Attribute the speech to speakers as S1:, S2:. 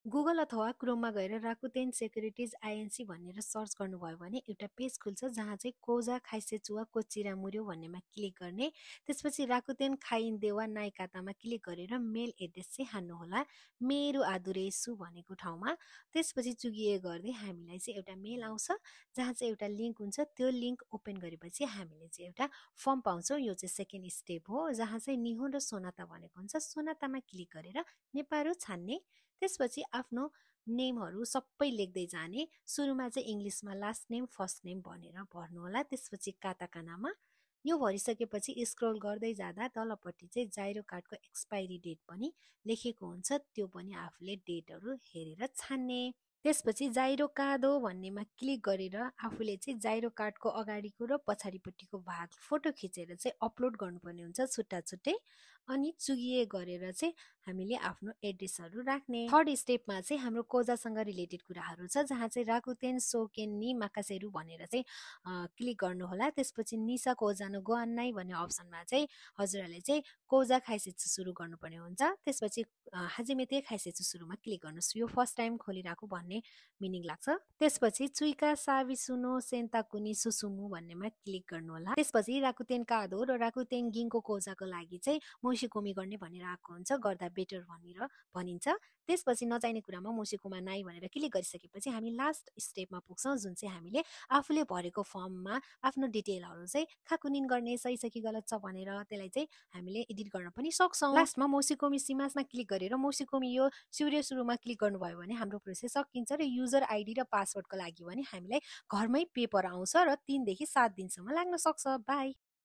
S1: Google अथवा क्रोममा गएर राकुतेन securities INC भनेर सर्च गर्नुभयो भने एउटा पेज खुल्छ जहाँ चाहिँ कोजा खाइसेचुवा कोचिरा मुर्यो भन्नेमा क्लिक गर्ने। त्यसपछि राकुतेन खाइन्देवा नाइकातामा क्लिक गरेर मेल एड्रेस चाहिँ हान्नुहोला, मेरो आदुरेसु भनेको ठाउँमा। त्यसपछि चुगिए गर्दै हामीलाई चाहिँ एउटा मेल आउँछ जहाँ चाहिँ एउटा लिङ्क हुन्छ। त्यो लिङ्क ओपन गरेपछि हामीले चाहिँ एउटा फर्म पाउँछौँ। यो चाहिँ सेकेन्ड स्टेप हो जहाँ चाहिँ निहो र सोनाता भनेको हुन्छ। सोनातामा क्लिक गरेर नेपारो छान्ने। त्यसपछि आफ्नो नेमहरू सबै लेख्दै जाने। सुरुमा चाहिँ इङ्ग्लिसमा लास्ट नेम फर्स्ट नेम भनेर भर्नुहोला। त्यसपछि काताकानामा यो भरिसकेपछि स्क्रोल गर्दै जाँदा तलपट्टि चाहिँ जाइरो कार्डको एक्सपाइरी डेट पनि लेखेको हुन्छ, त्यो पनि आफूले डेटहरू हेरेर छान्ने। त्यसपछि जाइरो कादो भन्नेमा क्लिक गरेर आफूले चाहिँ जाइरो कार्डको अगाडिको र पछाडिपट्टिको भाग फोटो खिचेर चाहिँ अपलोड गर्नुपर्ने हुन्छ छुट्टा छुट्टै। अनि चुगिए गरेर चाहिँ हामीले आफ्नो एड्रेसहरू राख्ने। थर्ड स्टेपमा चाहिँ हाम्रो कोजासँग रिलेटेड कुराहरू छ जहाँ चाहिँ राकुतेन सोकेन नि माकासेरु भनेर चाहिँ क्लिक गर्नुहोला। त्यसपछि निसा कोजानो गोआन्नाई भन्ने अप्सनमा चाहिँ हजुरहरूले चाहिँ कोजा खाइसेचु सुरु गर्नुपर्ने हुन्छ। त्यसपछि हाजिमेते खाइसेचु सुरुमा क्लिक गर्नुहोस्, यो फर्स्ट टाइम खोलिरहेको भन्ने मिनिङ लाग्छ। त्यसपछि चुइका साविसुनो सेन्ताकुनी सुसुमु भन्नेमा क्लिक गर्नुहोला। त्यसपछि राकुतेन कादो र राकुतेन गिङको कोजाको लागि चाहिँ मोसिकोमी गर्ने भनेर आएको हुन्छ, गर्दा बेटर भनेर भनिन्छ। त्यसपछि नचाहिने कुरामा मोसिकोमा नाइ भनेर क्लिक गरिसकेपछि हामी लास्ट स्टेपमा पुग्छौँ जुन चाहिँ हामीले आफूले भरेको फर्ममा आफ्नो डिटेलहरू चाहिँ खाकुनिन गर्ने, सही छ कि गलत छ भनेर त्यसलाई चाहिँ हामीले एडिट गर्न पनि सक्छौँ। लास्टमा मोसिकोमी सिमासमा क्लिक गरेर मोसिकोमी यो सूर्य सुरुमा क्लिक गर्नुभयो भने हाम्रो प्रोसेस सकिन्छ र युजर आइडी र पासवर्डको लागि भने हामीलाई घरमै पेपर आउँछ र 3 देखि 7 दिनसम्म लाग्न सक्छ। बाई।